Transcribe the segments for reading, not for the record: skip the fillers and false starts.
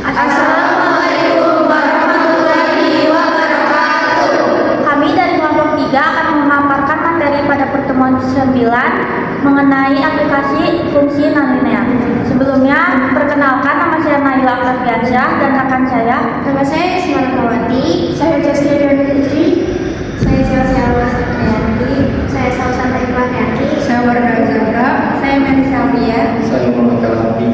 Assalamualaikum warahmatullahi wabarakatuh. Kami dari kelompok 3 akan memaparkan materi pada pertemuan 9 mengenai aplikasi fungsi non-linear. Sebelumnya, perkenalkan, nama saya Naila Oktaviansyah dan rekan saya. Nama saya Isma Rahmawati. Saya Jasmine Dewi Putri. Saya Chelsea Alwasrianti. Saya Salsa Taifaniati. Saya Wardah Zahra. Saya Melisa Alfian. Saya Muhammad Kalapi.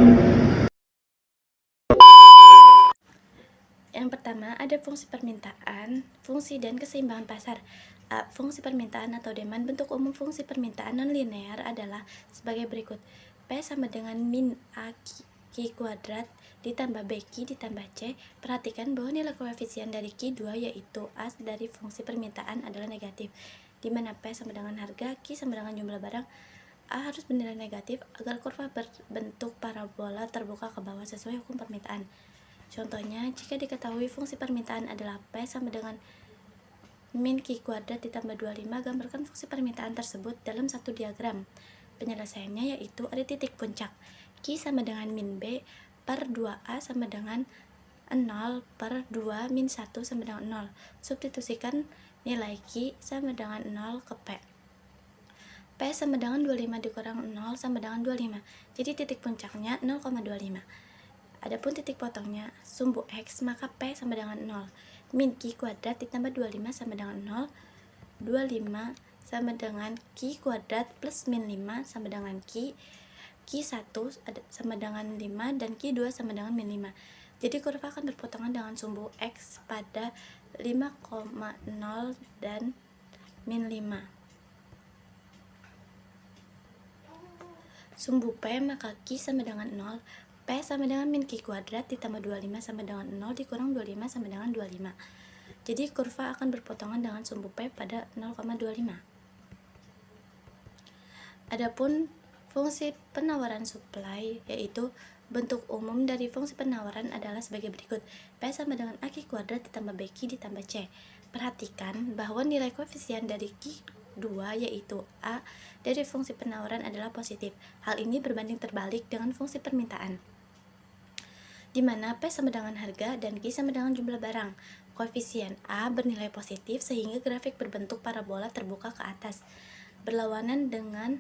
Yang pertama, ada fungsi permintaan, fungsi dan keseimbangan pasar. Fungsi permintaan atau demand. Bentuk umum fungsi permintaan non-linear adalah sebagai berikut. P sama dengan min A Q kuadrat ditambah B Q ditambah C. Perhatikan bahwa nilai koefisien dari Q2 yaitu A dari fungsi permintaan adalah negatif, di mana P sama dengan harga, Q sama dengan jumlah barang. A harus bernilai negatif agar kurva berbentuk parabola terbuka ke bawah sesuai hukum permintaan. Contohnya, jika diketahui fungsi permintaan adalah P sama dengan min Q kuadrat ditambah 25, gambarkan fungsi permintaan tersebut dalam satu diagram. Penyelesaiannya yaitu ada titik puncak. Q sama dengan min B per 2A sama dengan 0 per 2 min 1 sama dengan 0. Substitusikan nilai Q sama dengan 0 ke P. P sama dengan 25 dikurang 0 sama dengan 25. Jadi titik puncaknya 0,25. Adapun titik potongnya sumbu X, maka P sama dengan 0. Min Q kuadrat ditambah 25 sama dengan 0. 25 sama dengan Q kuadrat plus min 5 sama dengan Q. Q1 sama dengan 5 dan Q2 sama dengan min 5. Jadi kurva akan berpotongan dengan sumbu X pada 5,0 dan min 5. Sumbu P, maka Q sama dengan 0. P sama dengan min Q kuadrat ditambah 25 sama dengan 0 dikurang 25 sama dengan 25. Jadi kurva akan berpotongan dengan sumbu P pada 0,25. Adapun fungsi penawaran supply, yaitu bentuk umum dari fungsi penawaran adalah sebagai berikut. P sama dengan A Q kuadrat ditambah B Q ditambah C. Perhatikan bahwa nilai koefisien dari Q2 yaitu A dari fungsi penawaran adalah positif. Hal ini berbanding terbalik dengan fungsi permintaan, di mana P sama dengan harga dan Q sama dengan jumlah barang. Koefisien A bernilai positif sehingga grafik berbentuk parabola terbuka ke atas, berlawanan dengan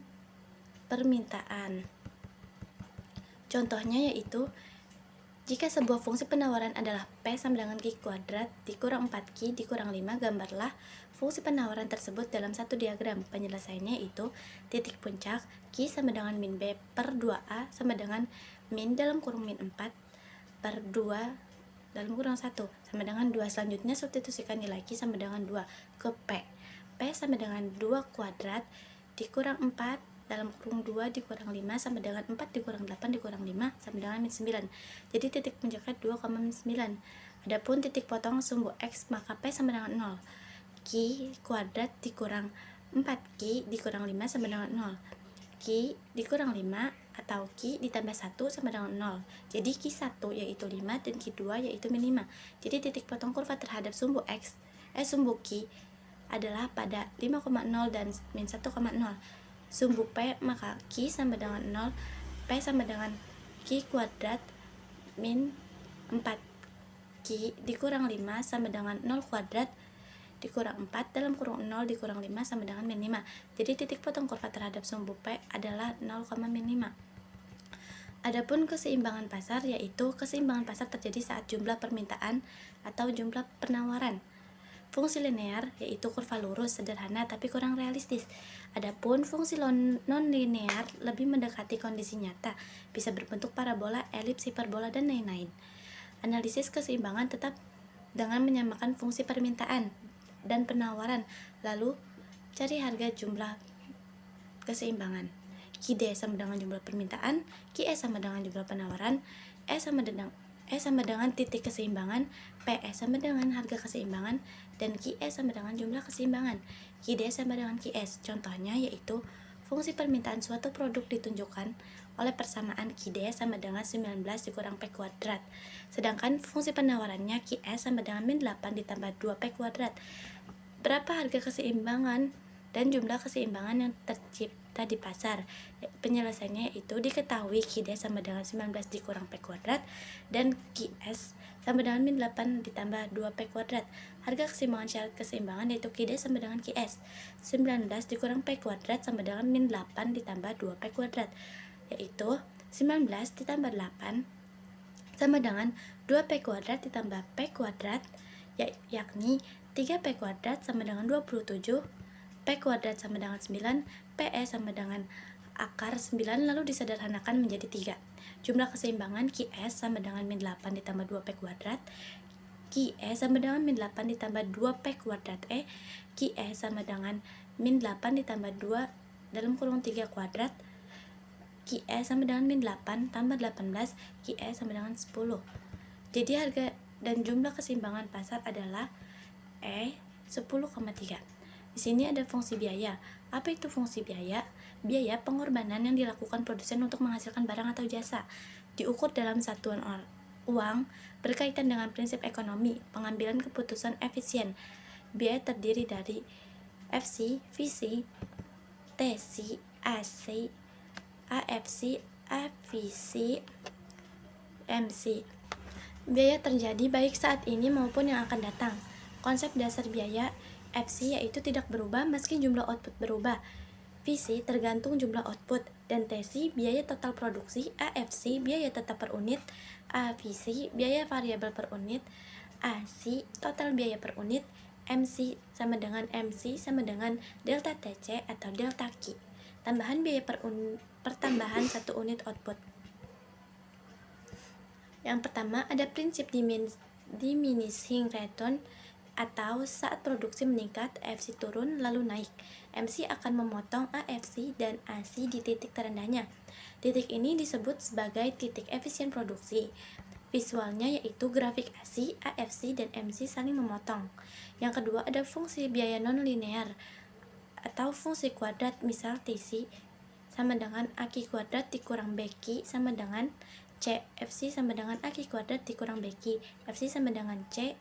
permintaan. Contohnya yaitu, jika sebuah fungsi penawaran adalah P sama dengan Q kuadrat dikurang 4Q dikurang 5, gambarlah fungsi penawaran tersebut dalam satu diagram. Penyelesaiannya yaitu titik puncak Q sama dengan min B per 2A sama dengan min dalam kurung min 4 per 2 dalam kurung 1 sama dengan 2. Selanjutnya substitusikan nilai Q sama dengan 2 ke P. P sama dengan 2 kuadrat dikurang 4 dalam kurung 2 dikurang 5 sama dengan 4 dikurang 8 dikurang 5 sama dengan min 9. Jadi titik puncaknya 2,9. Adapun titik potong sumbu X, maka P sama dengan 0. Q kuadrat dikurang 4Q dikurang 5 sama dengan 0. Q dikurang 5 atau Q ditambah 1 sama dengan 0. Jadi Q1 yaitu 5 dan Q2 yaitu min 5. Jadi titik potong kurva terhadap sumbu sumbu Q adalah pada 5,0 dan min 1,0. Sumbu P, maka Q sama dengan 0. P sama dengan Q kuadrat min 4Q dikurang 5 sama dengan 0 kuadrat dikurang 4 dalam kurung 0 dikurang 5 sama dengan min 5. Jadi titik potong kurva terhadap sumbu P adalah 0,5. Adapun keseimbangan pasar, yaitu keseimbangan pasar terjadi saat jumlah permintaan atau jumlah penawaran. Fungsi linear yaitu kurva lurus, sederhana tapi kurang realistis. Adapun fungsi non-linear lebih mendekati kondisi nyata, bisa berbentuk parabola, elips, hiperbola, dan lain-lain. Analisis keseimbangan tetap dengan menyamakan fungsi permintaan dan penawaran, lalu cari harga jumlah keseimbangan. QD sama dengan jumlah permintaan, QE sama dengan jumlah penawaran, E sama dengan titik keseimbangan, PE sama dengan harga keseimbangan, dan QE sama dengan jumlah keseimbangan. QD sama dengan QS. Contohnya yaitu fungsi permintaan suatu produk ditunjukkan oleh persamaan QD sama dengan 19 dikurang P kuadrat. Sedangkan fungsi penawarannya QS sama dengan min 8 ditambah 2P kuadrat. Berapa harga keseimbangan dan jumlah keseimbangan yang data di pasar. Penyelesaiannya yaitu diketahui Qd sama dengan 19 dikurang P kuadrat dan Qs sama dengan min 8 ditambah 2P kuadrat. Harga keseimbangan syarat keseimbangan yaitu Qd sama dengan Qs. 19 dikurang P kuadrat sama dengan min 8 ditambah 2P kuadrat, yaitu 19 ditambah 8 sama dengan 2P kuadrat ditambah P kuadrat, yakni 3P kuadrat sama dengan 27, P kuadrat sama dengan 9, PE sama dengan akar 9, lalu disederhanakan menjadi 3. Jumlah keseimbangan Qs sama dengan min 8 ditambah 2P kuadrat, Qe sama dengan min 8 ditambah 2P kuadrat E, Qe sama dengan min 8 ditambah 2 dalam kurung 3 kuadrat, Qe sama dengan min 8 tambah 18, Qe sama dengan 10. Jadi harga dan jumlah keseimbangan pasar adalah E 10,3. Di sini ada fungsi biaya. Apa itu fungsi biaya? Biaya pengorbanan yang dilakukan produsen untuk menghasilkan barang atau jasa. Diukur dalam satuan uang, berkaitan dengan prinsip ekonomi, pengambilan keputusan efisien. Biaya terdiri dari FC, VC, TC, AC, AFC, AVC, MC. Biaya terjadi baik saat ini maupun yang akan datang. Konsep dasar biaya FC yaitu tidak berubah meski jumlah output berubah. VC tergantung jumlah output, dan TC biaya total produksi, AFC biaya tetap per unit, AVC biaya variabel per unit, AC total biaya per unit, MC sama dengan MC sama dengan delta TC atau delta Q, tambahan biaya pertambahan 1 unit output. Yang pertama ada prinsip diminishing return, atau saat produksi meningkat, AFC turun lalu naik. MC akan memotong AFC dan AC di titik terendahnya. Titik ini disebut sebagai titik efisien produksi. Visualnya yaitu grafik AC, AFC, dan MC saling memotong. Yang kedua ada fungsi biaya non-linear atau fungsi kuadrat, misal TC sama dengan AQ kuadrat dikurang BQ sama dengan C, FC sama dengan AQ kuadrat dikurang BQ, FC sama dengan C,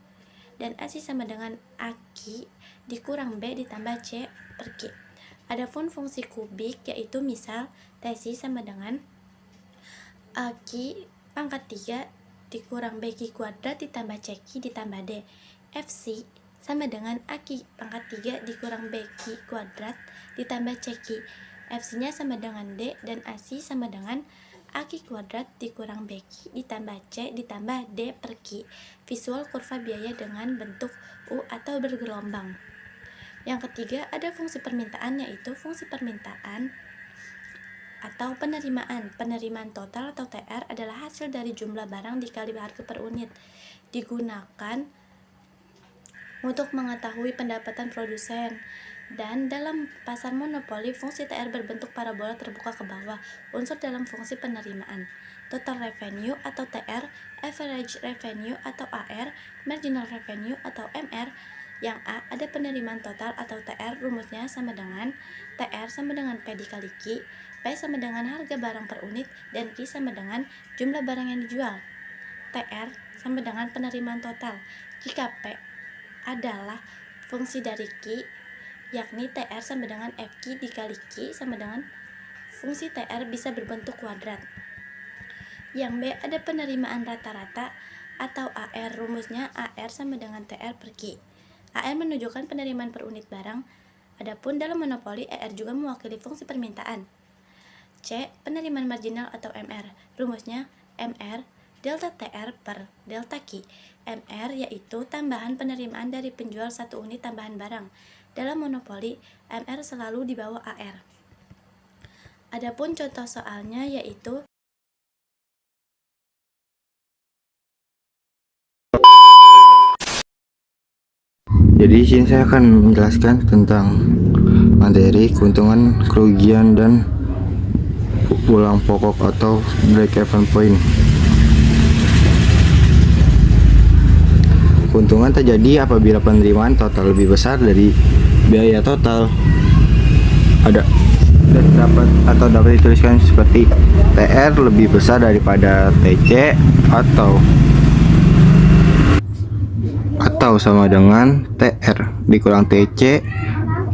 dan AC sama dengan AQ dikurang B ditambah C per Q. Adapun fungsi kubik yaitu misal TC sama dengan AQ pangkat 3 dikurang BQ kuadrat ditambah CQ ditambah D. FC sama dengan AQ pangkat 3 dikurang BQ kuadrat ditambah CQ. FC-nya sama dengan D, dan AC sama dengan AQ kuadrat dikurang BQ ditambah C ditambah D per Q. Visual kurva biaya dengan bentuk U atau bergelombang. Yang ketiga ada fungsi permintaan, yaitu fungsi permintaan atau penerimaan. Penerimaan total atau TR adalah hasil dari jumlah barang dikali harga per unit. Digunakan untuk mengetahui pendapatan produsen. Dan dalam pasar monopoli, fungsi TR berbentuk parabola terbuka ke bawah. Unsur dalam fungsi penerimaan: total revenue atau TR, average revenue atau AR, marginal revenue atau MR. Yang A ada penerimaan total atau TR, rumusnya sama dengan TR sama dengan P dikali Q, P sama dengan harga barang per unit, dan Q sama dengan jumlah barang yang dijual. TR sama dengan penerimaan total jika P adalah fungsi dari Q, yakni TR sama dengan FQ dikali Q sama dengan fungsi TR bisa berbentuk kuadrat. Yang B ada penerimaan rata-rata atau AR, rumusnya AR sama dengan TR per Q. AR menunjukkan penerimaan per unit barang. Adapun dalam monopoli, AR juga mewakili fungsi permintaan. C. Penerimaan marginal atau MR, rumusnya MR delta TR per delta Q. MR yaitu tambahan penerimaan dari penjual 1 unit tambahan barang. Dalam monopoli, MR selalu di bawah AR. Adapun contoh soalnya yaitu Jadi di sini saya akan menjelaskan tentang materi keuntungan, kerugian, dan pulang pokok atau break-even point. Keuntungan terjadi apabila penerimaan total lebih besar dari biaya total. Dapat dituliskan seperti TR lebih besar daripada TC atau sama dengan TR dikurang TC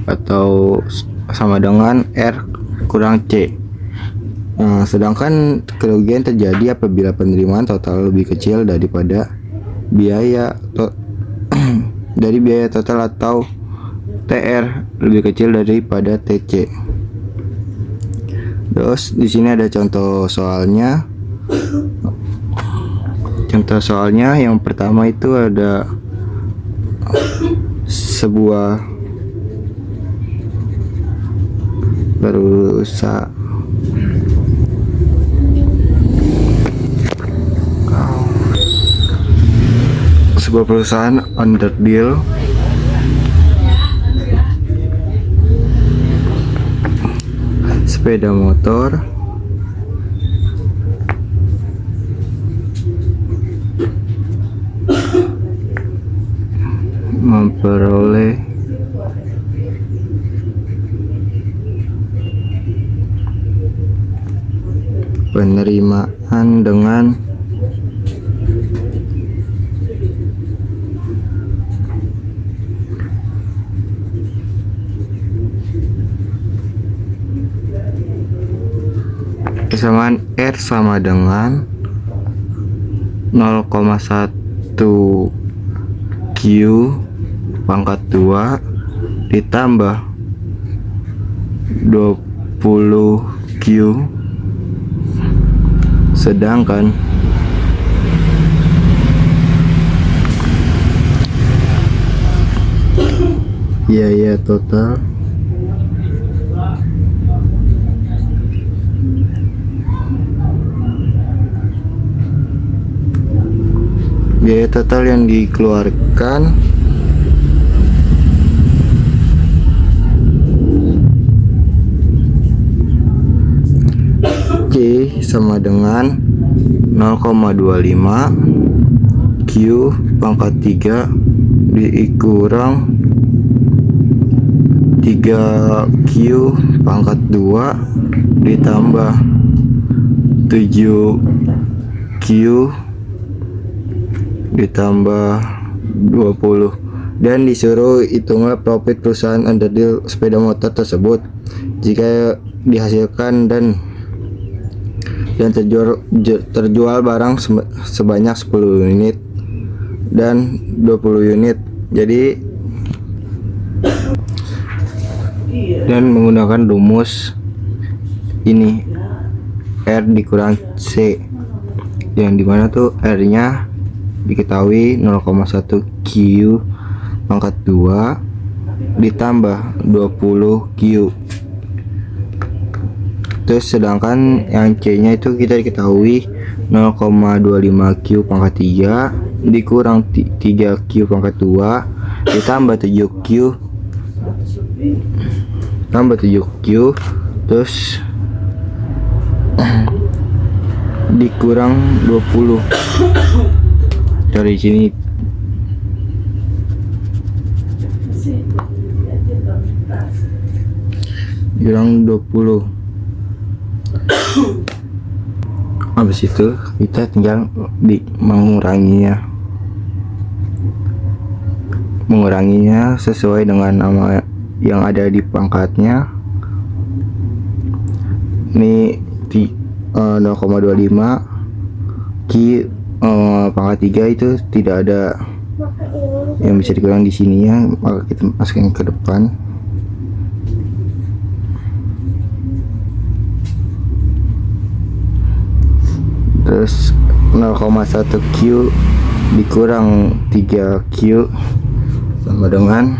atau sama dengan R kurang C. Sedangkan kerugian terjadi apabila penerimaan total lebih kecil daripada biaya dari biaya total atau TR lebih kecil daripada TC. Terus di sini ada contoh soalnya. Contoh soalnya yang pertama itu ada sebuah perusahaan underdeal sepeda motor memperoleh penerimaan dengan kesamaan R sama dengan 0,1 Q pangkat 2 ditambah 20 Q, sedangkan biaya total yang dikeluarkan C sama dengan 0,25 Q pangkat 3 dikurang 3Q pangkat 2 ditambah 7Q ditambah 20, dan disuruh hitunglah profit perusahaan underdeal sepeda motor tersebut jika dihasilkan dan terjual barang sebanyak 10 unit dan 20 unit. Jadi dan menggunakan rumus ini R dikurang C, yang dimana tuh R nya diketahui 0,1 Q pangkat 2 ditambah 20 Q. Terus sedangkan yang C nya itu kita diketahui 0,25 Q pangkat 3 dikurang 3 Q pangkat 2 ditambah 7 Q tambah 7 Q terus dikurang 20 dari sini. Kurang 20. Habis itu kita tinggal menguranginya sesuai dengan nama yang ada di pangkatnya. Ini 0,25 Q pangkat 3 itu tidak ada yang bisa dikurang di sini ya, maka kita masukin ke depan. Terus 0,1 Q dikurang 3 Q sama dengan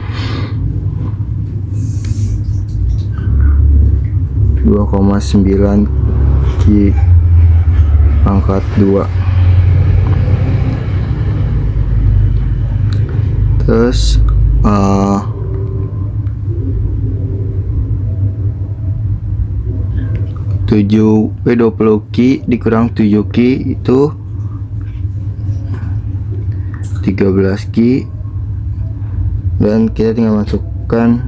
2,9 Q pangkat 2. Terus 20 Q dikurang 7 Q itu 13 Q, dan kita tinggal masukkan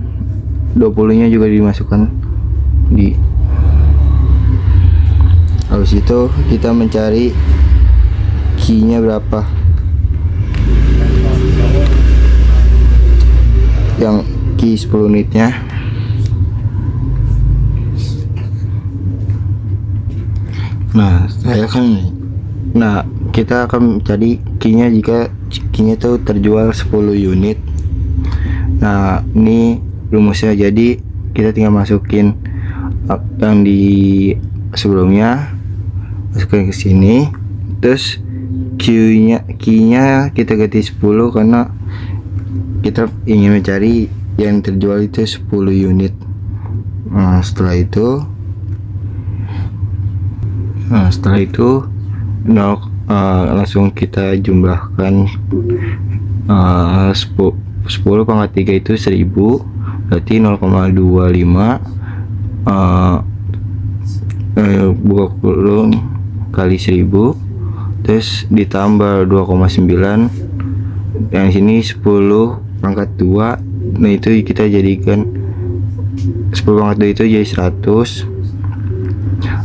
20 nya juga dimasukkan di. Habis itu kita mencari Q nya berapa, yang Q 10 unitnya. Nah, kita akan mencari key-nya jika key-nya itu terjual 10 unit. Nah, ini rumusnya. Jadi kita tinggal masukin yang di sebelumnya, masukin ke sini. Terus key-nya kita ganti 10 karena kita ingin mencari yang terjual itu 10 unit. Nah, setelah itu langsung kita jumlahkan 10 pangkat 3 itu 1000, berarti 0,25 buka kurung kali 1000, terus ditambah 2,9, yang sini 10 pangkat 2. Nah, itu kita jadikan 10 pangkat 2 itu jadi 100.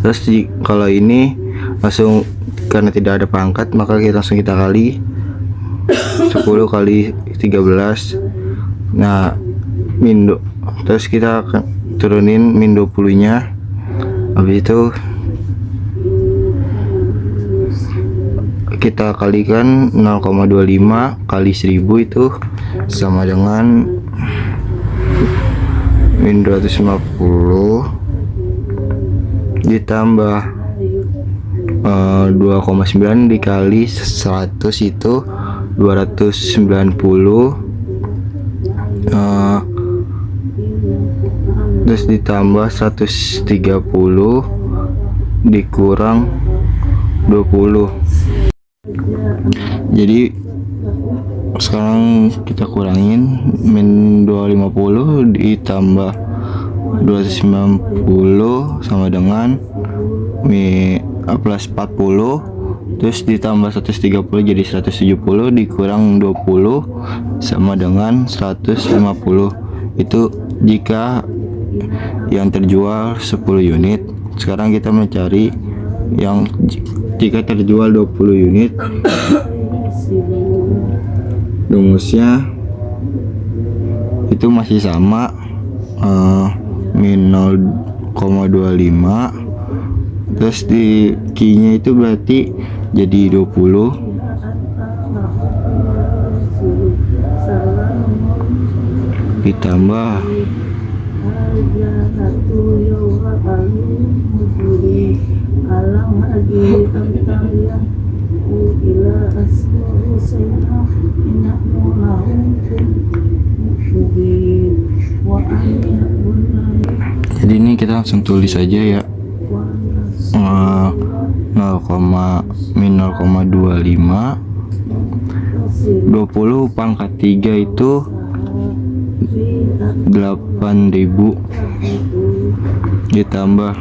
Terus kalau ini langsung, karena tidak ada pangkat, maka kita langsung kali 10 kali 13. Nah, terus kita akan turunin min 20 nya. Habis itu kita kalikan 0,25 kali 1000 itu sama dengan min 250 ditambah 2,9 dikali 100 itu 290, terus ditambah 130 dikurang 20. Jadi sekarang kita kurangin min 250 ditambah 290 sama dengan plus 40, terus ditambah 130 jadi 170 dikurang 20 sama dengan 150. Itu jika yang terjual 10 unit. Sekarang kita mencari yang jika terjual 20 unit. Rumusnya itu masih sama, min 0,25, terus di key-nya itu berarti jadi 20 ditambah 0,25. Jadi ini kita langsung tulis aja ya, min 0,25, 20 pangkat 3 itu 8.000 ditambah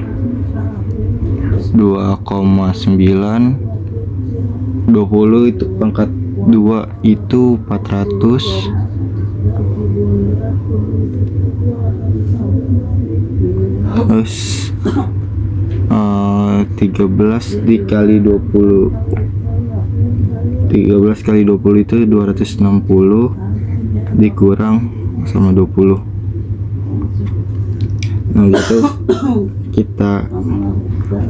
2,9, 20 itu pangkat 2 itu 400, terus 13 dikali 20, 13 kali 20 itu 260 dikurang sama 20. Nah, gitu kita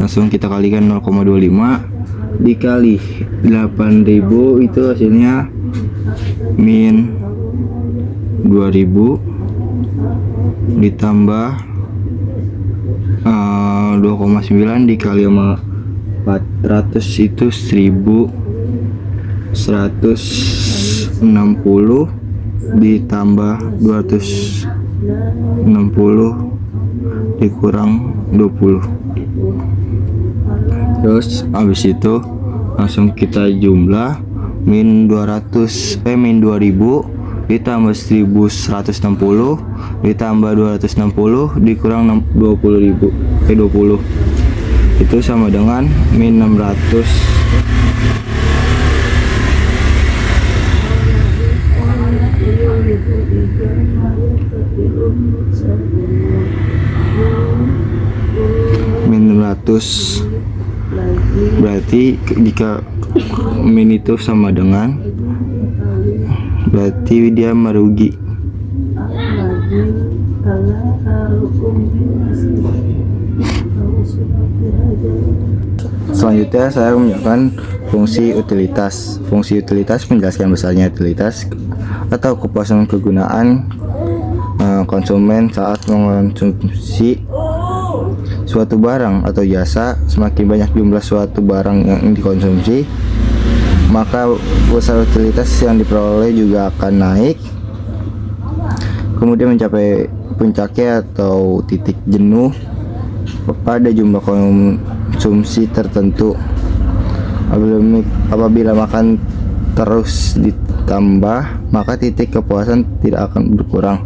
langsung kita kalikan 0,25 dikali 8.000 itu hasilnya min 2.000 ditambah 2,9 dikali sama 400 itu 1160 ditambah 260 dikurang 20. Terus habis itu langsung kita jumlah min 2000 ditambah 1160 ditambah 260 dikurang 20.000 20 itu sama dengan min 600. Min 600 berarti jika min itu sama dengan, berarti dia merugi. Selanjutnya saya menjelaskan fungsi utilitas. Fungsi utilitas menjelaskan besarnya utilitas atau kepuasan kegunaan konsumen saat mengonsumsi suatu barang atau jasa. Semakin banyak jumlah suatu barang yang dikonsumsi, maka besar utilitas yang diperoleh juga akan naik, kemudian mencapai puncaknya atau titik jenuh pada jumlah konsumsi tertentu. Apabila makan terus ditambah, maka titik kepuasan tidak akan berkurang.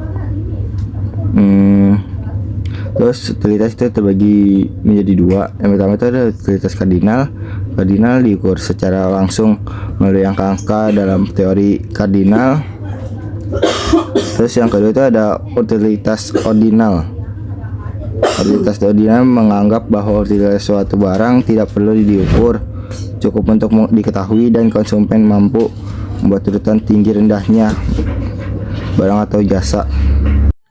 Terus utilitas itu terbagi menjadi dua. Yang pertama itu ada utilitas kardinal. Kardinal diukur secara langsung melalui angka-angka dalam teori kardinal. Terus yang kedua itu ada utilitas ordinal. Utilitas ordinal menganggap bahwa utilitas suatu barang tidak perlu diukur, cukup untuk diketahui dan konsumen mampu membuat urutan tinggi rendahnya barang atau jasa.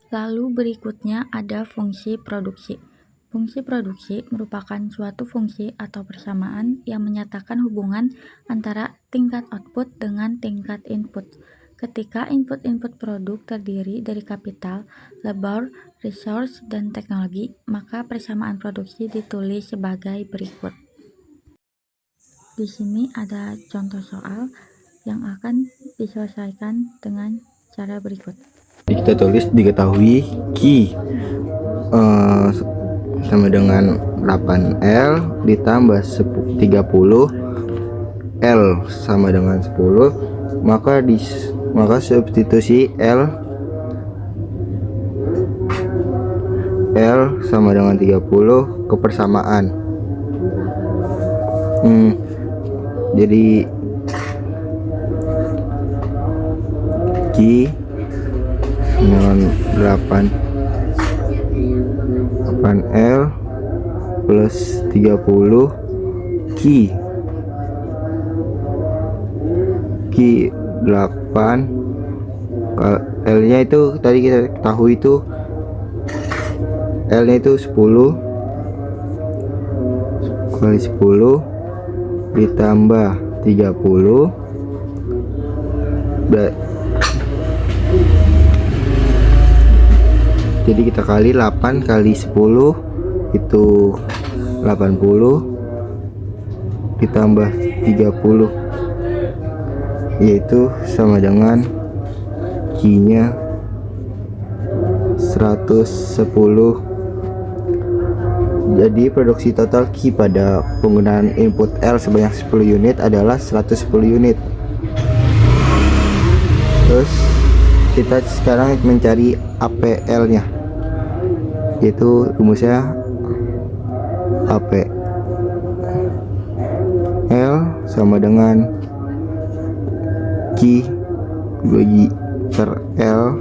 Lalu berikutnya ada fungsi produksi. Fungsi produksi merupakan suatu fungsi atau persamaan yang menyatakan hubungan antara tingkat output dengan tingkat input. Ketika input produk terdiri dari kapital, labor, resource, dan teknologi, maka persamaan produksi ditulis sebagai berikut. Di sini ada contoh soal yang akan diselesaikan dengan cara berikut. Kita tulis diketahui Q sama dengan 8L ditambah 30, L sama dengan 10, maka substitusi L sama dengan 30 ke persamaan. Jadi Q dengan 8L plus 30 Q 8, L nya itu tadi kita ketahui itu L nya itu 10 kali 10 ditambah 30 jadi kita kali 8 kali 10 itu 80 ditambah 30, yaitu sama dengan Q nya 110. Jadi produksi total Q pada penggunaan input L sebanyak 10 unit adalah 110 unit. Terus kita sekarang mencari APL nya, yaitu rumusnya AP L sama dengan Q bagi per L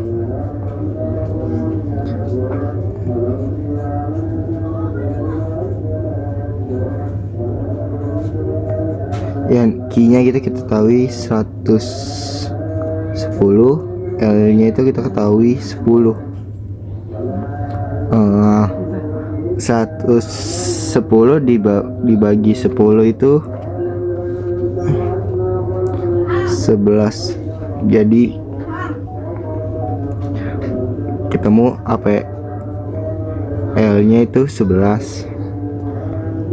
yang Q nya kita ketahui 110, L nya itu kita ketahui 10. 110 dibagi 10 itu 11. Jadi ketemu APL nya itu 11.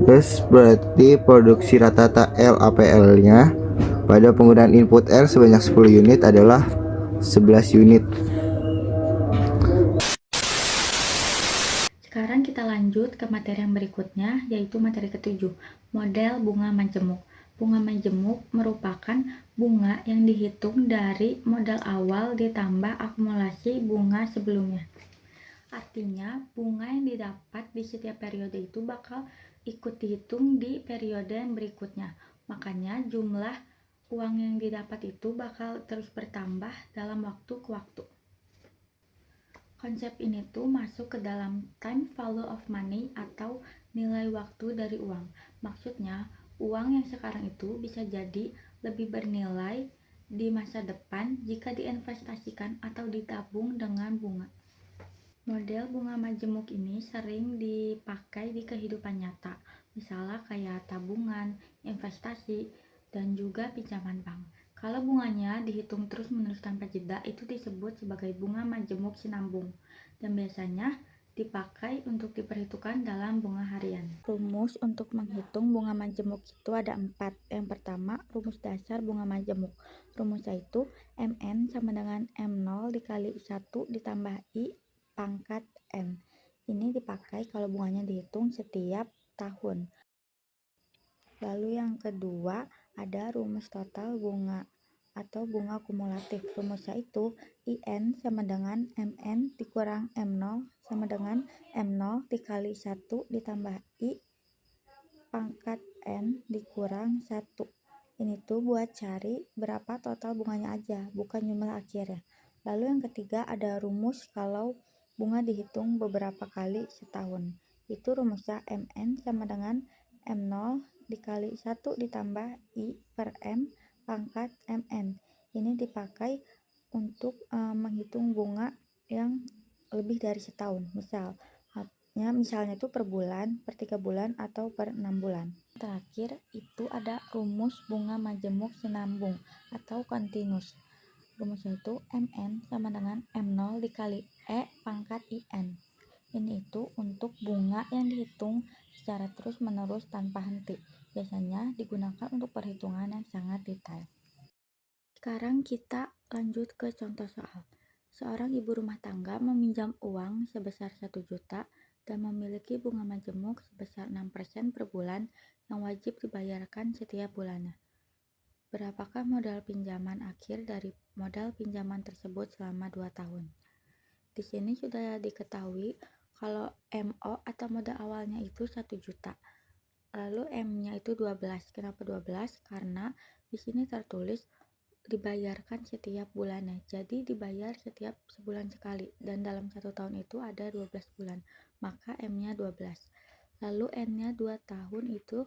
Terus berarti produksi rata-rata LAPL nya pada penggunaan input L sebanyak 10 unit adalah 11 unit. Sekarang kita lanjut ke materi yang berikutnya, yaitu materi ke-7, model bunga majemuk. Bunga majemuk merupakan bunga yang dihitung dari modal awal ditambah akumulasi bunga sebelumnya. Artinya, bunga yang didapat di setiap periode itu bakal ikut dihitung di periode yang berikutnya. Makanya jumlah uang yang didapat itu bakal terus bertambah dalam waktu ke waktu. Konsep ini tuh masuk ke dalam time value of money atau nilai waktu dari uang. Maksudnya, uang yang sekarang itu bisa jadi lebih bernilai di masa depan jika diinvestasikan atau ditabung dengan bunga. Model bunga majemuk ini sering dipakai di kehidupan nyata. misalnya kayak tabungan, investasi, dan juga pinjaman bank. Kalau bunganya dihitung terus-menerus tanpa jeda, itu disebut sebagai bunga majemuk sinambung, dan biasanya dipakai untuk diperhitungkan dalam bunga harian. Rumus untuk menghitung bunga majemuk itu ada 4. Yang pertama, rumus dasar bunga majemuk. Rumusnya itu MN sama dengan M0 dikali 1 ditambah I pangkat N. Ini dipakai kalau bunganya dihitung setiap tahun. Lalu yang kedua, ada rumus total bunga atau bunga kumulatif. Rumusnya itu IN sama dengan MN dikurang M0 sama dengan M0 dikali 1 ditambah I pangkat N dikurang 1. Ini tuh buat cari berapa total bunganya aja, bukan jumlah akhirnya. Lalu yang ketiga ada rumus kalau bunga dihitung beberapa kali setahun. Itu rumusnya MN sama dengan M0 dikali 1 ditambah I per M pangkat MN. Ini dipakai untuk menghitung bunga yang lebih dari setahun. Misalnya itu per bulan, per 3 bulan, atau per 6 bulan. Terakhir itu ada rumus bunga majemuk sinambung atau continuous. Rumusnya itu MN sama dengan M0 dikali E pangkat IN. Ini itu untuk bunga yang dihitung secara terus-menerus tanpa henti. Biasanya digunakan untuk perhitungan yang sangat detail. Sekarang kita lanjut ke contoh soal. Seorang ibu rumah tangga meminjam uang sebesar 1 juta dan memiliki bunga majemuk sebesar 6% per bulan yang wajib dibayarkan setiap bulannya. Berapakah modal pinjaman akhir dari modal pinjaman tersebut selama 2 tahun? Di sini sudah diketahui kalau MO atau modal awalnya itu 1 juta. Lalu M-nya itu 12. Kenapa 12? Karena di sini tertulis dibayarkan setiap bulannya. Jadi dibayar setiap sebulan sekali dan dalam 1 tahun itu ada 12 bulan. Maka M-nya 12. Lalu N-nya 2 tahun itu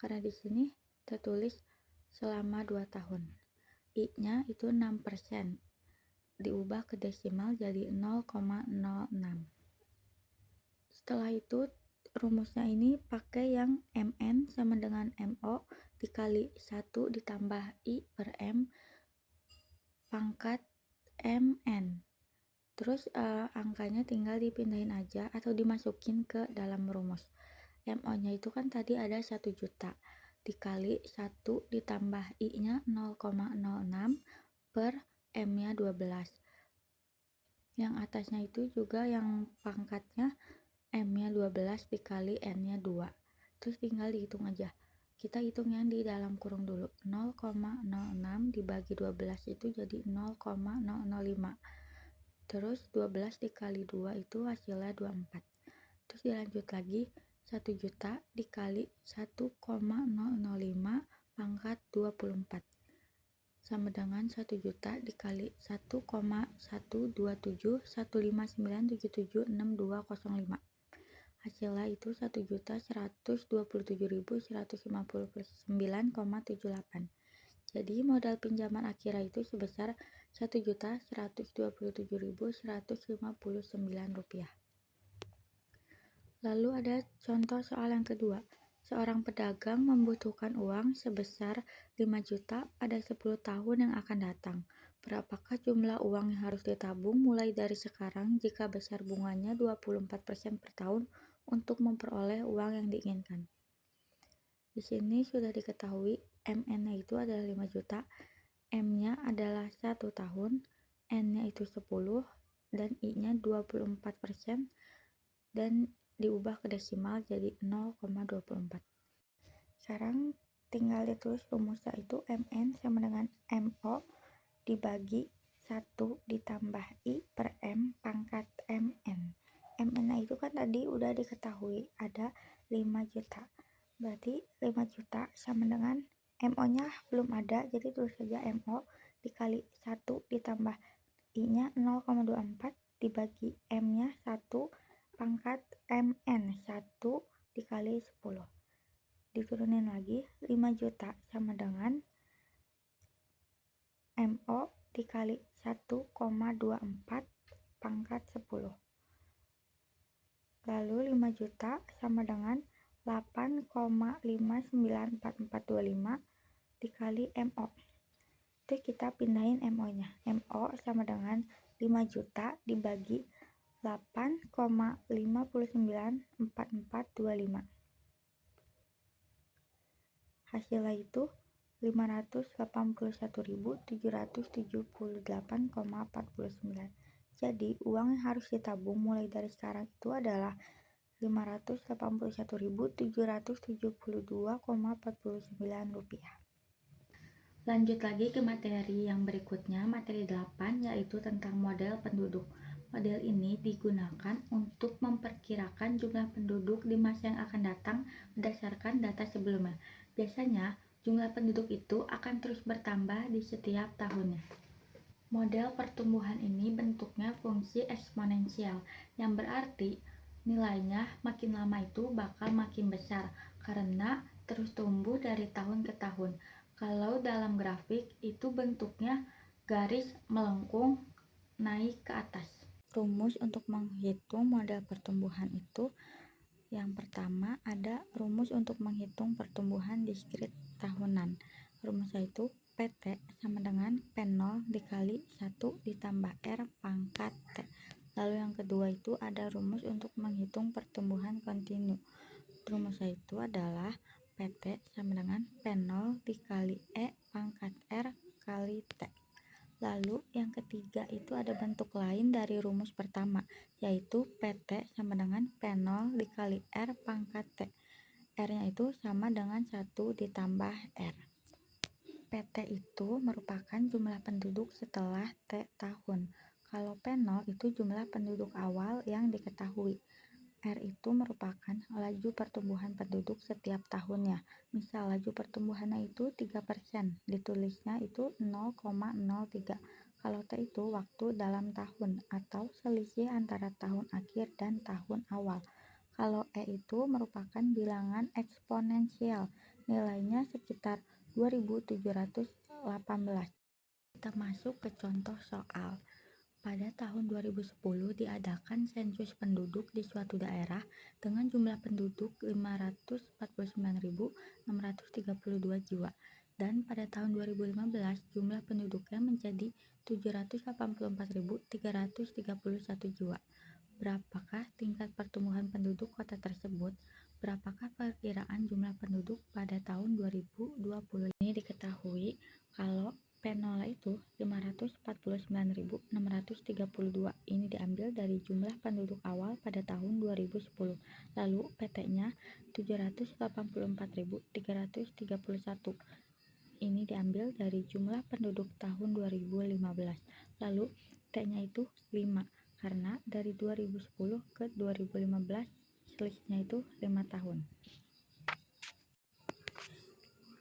karena di sini tertulis selama 2 tahun. I-nya itu 6%. Diubah ke desimal jadi 0,06. Setelah itu rumusnya ini pakai yang MN sama dengan MO dikali 1 ditambah I per M pangkat MN. Terus angkanya tinggal dipindahin aja atau dimasukin ke dalam rumus. MO-nya itu kan tadi ada 1 juta dikali 1 ditambah I-nya 0,06 per M-nya 12. Yang atasnya itu juga yang pangkatnya M-nya 12 dikali N-nya 2. Terus tinggal dihitung aja. Kita hitung yang di dalam kurung dulu. 0,06 dibagi 12 itu jadi 0,005. Terus 12 dikali 2 itu hasilnya 24. Terus dilanjut lagi 1 juta dikali 1,005 pangkat 24 sama dengan 1 juta dikali 1,1271597776205. Hasilnya itu 1.127.150,9,78. Jadi modal pinjaman akhirnya itu sebesar 1.127.159 rupiah. Lalu ada contoh soal yang kedua. Seorang pedagang membutuhkan uang sebesar 5 juta pada 10 tahun yang akan datang. Berapakah jumlah uang yang harus ditabung mulai dari sekarang jika besar bunganya 24% per tahun untuk memperoleh uang yang diinginkan? Di sini sudah diketahui MN-nya itu adalah 5 juta, M-nya adalah 1 tahun, N-nya itu 10, dan I-nya 24%, dan diubah ke desimal jadi 0,24. Sekarang tinggal ditulis rumusnya itu MN sama dengan MO dibagi 1 ditambah I per M pangkat MN. MN itu kan tadi udah diketahui ada 5 juta. Berarti 5 juta sama dengan MO-nya belum ada, jadi tulis saja MO dikali 1 ditambah I-nya 0,24 dibagi M-nya 1 pangkat MN 1 dikali 10. Diturunin lagi 5 juta sama dengan MO dikali 1,24 pangkat 10. Lalu 5 juta sama dengan 8,59425 dikali MO. Itu kita pindahin MO-nya. MO sama dengan 5 juta dibagi 8,594425. Hasilnya itu 581.778,49. Jadi, uang yang harus ditabung mulai dari sekarang itu adalah 581.772,49 rupiah. Lanjut lagi ke materi yang berikutnya, materi 8, yaitu tentang model penduduk. Model ini digunakan untuk memperkirakan jumlah penduduk di masa yang akan datang berdasarkan data sebelumnya. Biasanya, jumlah penduduk itu akan terus bertambah di setiap tahunnya. Model pertumbuhan ini bentuknya fungsi eksponensial, yang berarti nilainya makin lama itu bakal makin besar karena terus tumbuh dari tahun ke tahun. Kalau dalam grafik itu bentuknya garis melengkung naik ke atas. Rumus untuk menghitung model pertumbuhan itu, yang pertama ada rumus untuk menghitung pertumbuhan diskrit tahunan. Rumusnya itu PT sama dengan P0 dikali 1 ditambah R pangkat T. Lalu yang kedua itu ada rumus untuk menghitung pertumbuhan kontinu. Rumusnya itu adalah PT sama dengan P0 dikali E pangkat R kali T. Lalu yang ketiga itu ada bentuk lain dari rumus pertama, yaitu PT sama dengan P0 dikali R pangkat T. R-nya itu sama dengan 1 ditambah R. PT itu merupakan jumlah penduduk setelah T tahun. Kalau P0 itu jumlah penduduk awal yang diketahui. R itu merupakan laju pertumbuhan penduduk setiap tahunnya. Misal laju pertumbuhannya itu 3%, ditulisnya itu 0,03. Kalau T itu waktu dalam tahun atau selisih antara tahun akhir dan tahun awal. Kalau E itu merupakan bilangan eksponensial, nilainya sekitar 2718. Kita masuk ke contoh soal. Pada tahun 2010 diadakan sensus penduduk di suatu daerah dengan jumlah penduduk 549.632 jiwa, dan pada tahun 2015 jumlah penduduknya menjadi 784.331 jiwa. Berapakah tingkat pertumbuhan penduduk kota tersebut? Berapakah perkiraan jumlah penduduk pada tahun 2020? Ini diketahui kalau P0 itu 549.632. Ini diambil dari jumlah penduduk awal pada tahun 2010. Lalu PT-nya 784.331. Ini diambil dari jumlah penduduk tahun 2015. Lalu T-nya itu 5 karena dari 2010 ke 2015 selisihnya itu 5 tahun.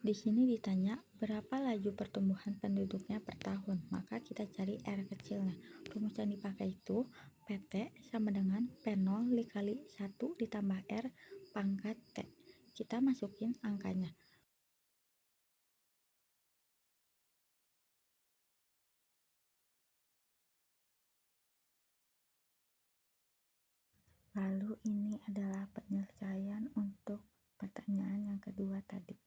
Di sini ditanya berapa laju pertumbuhan penduduknya per tahun, maka kita cari R kecilnya. Rumus yang dipakai itu PT sama dengan P0 dikali 1 ditambah R pangkat T. Kita masukin angkanya. Lalu ini adalah penyelesaian untuk pertanyaan yang kedua tadi.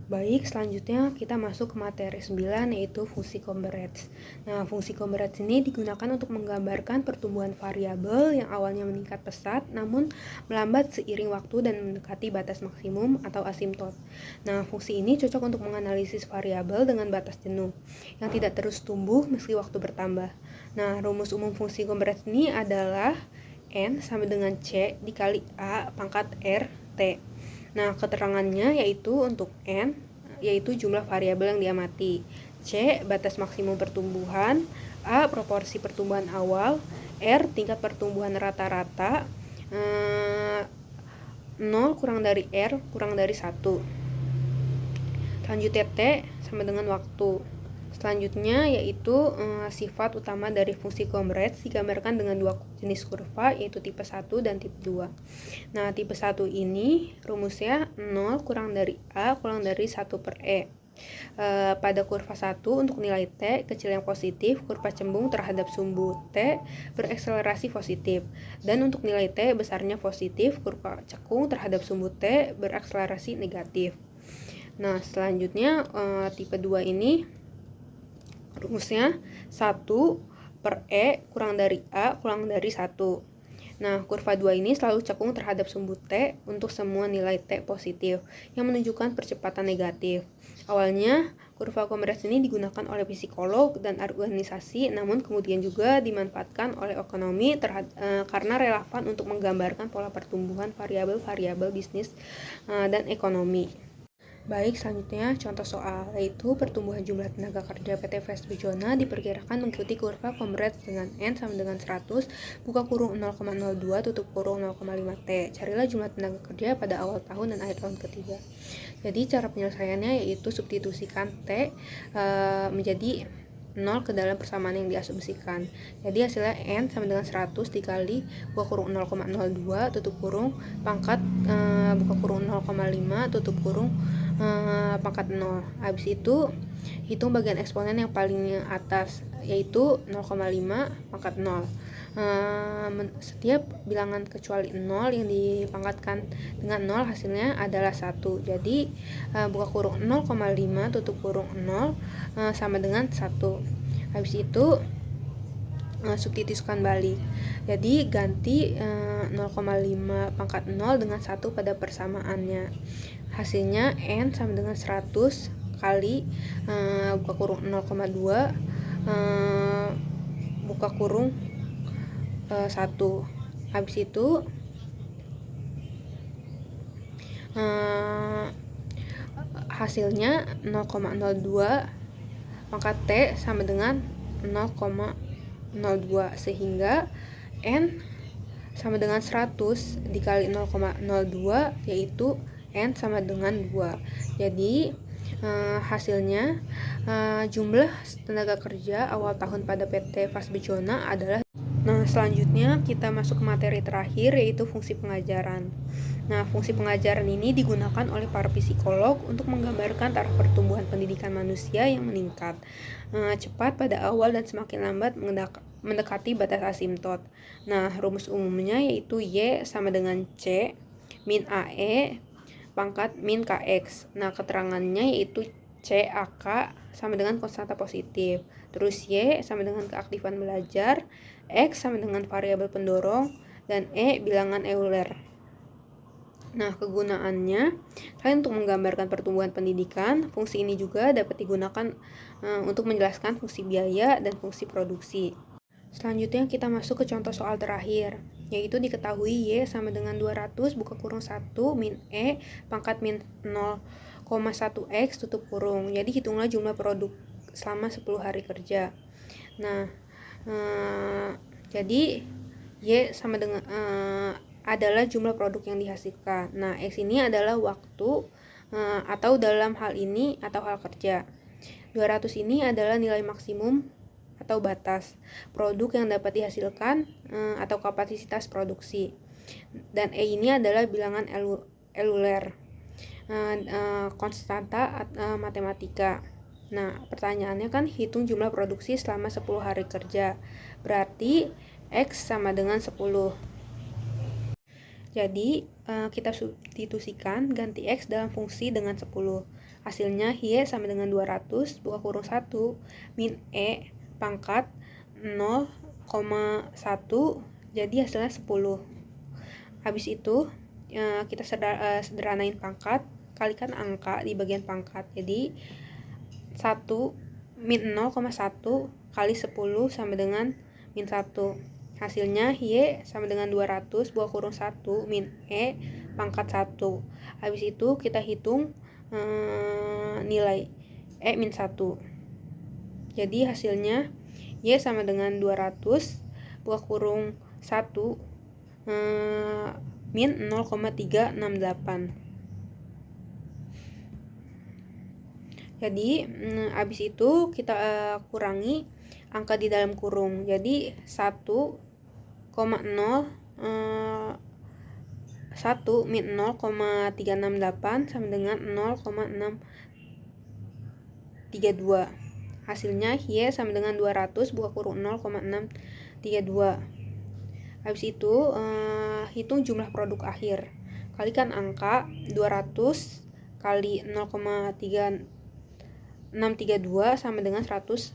Baik, selanjutnya kita masuk ke materi 9, yaitu fungsi convergence. Nah, fungsi convergence ini digunakan untuk menggambarkan pertumbuhan variabel yang awalnya meningkat pesat namun melambat seiring waktu dan mendekati batas maksimum atau asimtot. Nah, fungsi ini cocok untuk menganalisis variabel dengan batas jenuh yang tidak terus tumbuh meski waktu bertambah. Nah, rumus umum fungsi convergence ini adalah N sama dengan C dikali A pangkat R T. Nah, keterangannya yaitu untuk N, yaitu jumlah variabel yang diamati, C, batas maksimum pertumbuhan, A, proporsi pertumbuhan awal, R, tingkat pertumbuhan rata-rata, 0 kurang dari R kurang dari 1. Selanjutnya T sama dengan waktu. Selanjutnya yaitu sifat utama dari fungsi convergence digambarkan dengan dua jenis kurva, yaitu tipe 1 dan tipe 2. Nah, tipe 1 ini rumusnya 0 kurang dari A kurang dari 1 per E. Pada kurva 1 untuk nilai T kecil yang positif, kurva cembung terhadap sumbu T berakselerasi positif. Dan untuk nilai T besarnya positif, kurva cekung terhadap sumbu T berakselerasi negatif. Nah, selanjutnya tipe 2 ini rumusnya 1 per E kurang dari A kurang dari 1. Nah, kurva 2 ini selalu cekung terhadap sumbu T untuk semua nilai T positif yang menunjukkan percepatan negatif. Awalnya, kurva Convergence ini digunakan oleh psikolog dan organisasi, namun kemudian juga dimanfaatkan oleh ekonomi karena relevan untuk menggambarkan pola pertumbuhan variabel-variabel bisnis dan ekonomi. Baik, selanjutnya contoh soal, yaitu pertumbuhan jumlah tenaga kerja PT Fast Bejona diperkirakan mengikuti kurva Convergence dengan N sama dengan 100, buka kurung 0,02, tutup kurung 0,5 T. Carilah jumlah tenaga kerja pada awal tahun dan akhir tahun ketiga. Jadi cara penyelesaiannya yaitu substitusikan T menjadi 0 ke dalam persamaan yang diasumsikan. Jadi hasilnya N sama dengan 100 dikali buka kurung 0,02 tutup kurung pangkat buka kurung 0,5 tutup kurung pangkat 0. Habis itu hitung bagian eksponen yang paling atas yaitu 0,5 pangkat 0. Setiap bilangan kecuali 0 yang dipangkatkan dengan 0 hasilnya adalah 1. Jadi buka kurung 0,5 tutup kurung 0 sama dengan 1. Habis itu substitusikan balik. Jadi ganti 0,5 pangkat 0 dengan 1 pada persamaannya. Hasilnya N sama dengan 100 kali buka kurung 0,2 buka kurung 1. Habis itu hasilnya 0,02 pangkat T sama dengan 0,02 sehingga N sama dengan 100 dikali 0,02 yaitu N sama dengan 2. Jadi hasilnya jumlah tenaga kerja awal tahun pada PT Fast Bejona adalah. Nah, selanjutnya kita masuk ke materi terakhir yaitu fungsi pengajaran. Nah, fungsi pengajaran ini digunakan oleh para psikolog untuk menggambarkan taraf pertumbuhan pendidikan manusia yang meningkat cepat pada awal dan semakin lambat mendekati batas asimtot. Nah, rumus umumnya yaitu Y sama dengan C min AE pangkat min KX. Nah, keterangannya yaitu CAK sama dengan konstanta positif. Terus Y sama dengan keaktifan belajar, X sama dengan variabel pendorong, dan E bilangan Euler. Nah, kegunaannya selain untuk menggambarkan pertumbuhan pendidikan, fungsi ini juga dapat digunakan untuk menjelaskan fungsi biaya dan fungsi produksi. Selanjutnya kita masuk ke contoh soal terakhir, yaitu diketahui Y sama dengan 200 buka kurung 1 min E pangkat min 0,1X tutup kurung. Jadi hitunglah jumlah produk selama 10 hari kerja. Nah, jadi Y sama dengan adalah jumlah produk yang dihasilkan. Nah, X ini adalah waktu atau dalam hal ini atau hal kerja. 200 ini adalah nilai maksimum atau batas produk yang dapat dihasilkan atau kapasitas produksi. Dan E ini adalah bilangan Euler, konstanta matematika. Nah, pertanyaannya kan hitung jumlah produksi selama 10 hari kerja. Berarti X sama dengan 10. Jadi, kita substitusikan ganti X dalam fungsi dengan 10. Hasilnya Y sama dengan 200 buka kurung 1 min E pangkat 0,1 jadi hasilnya 10. Habis itu kita sederhanain pangkat, kalikan angka di bagian pangkat. Jadi 1 min 0,1 kali 10 sama dengan min 1. Hasilnya Y sama dengan 200 buka kurung 1 min E pangkat 1. Habis itu kita hitung nilai E min 1. Jadi hasilnya Y sama dengan 200 buka kurung 1 min 0,368. Jadi habis itu kita kurangi angka di dalam kurung. Jadi 1 min 0,368 sama dengan 0,6 32. Hasilnya Y sama dengan 200 buka kurung 0,632. Habis itu hitung jumlah produk akhir. Kalikan angka 200 kali 0,3632 sama dengan 26,4.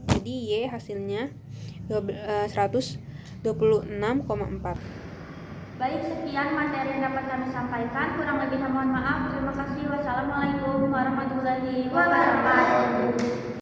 Jadi Y hasilnya 126,4. Baik, sekian materi yang dapat kami sampaikan. Kurang lebihnya mohon maaf. Terima kasih. Wassalamualaikum warahmatullahi wabarakatuh.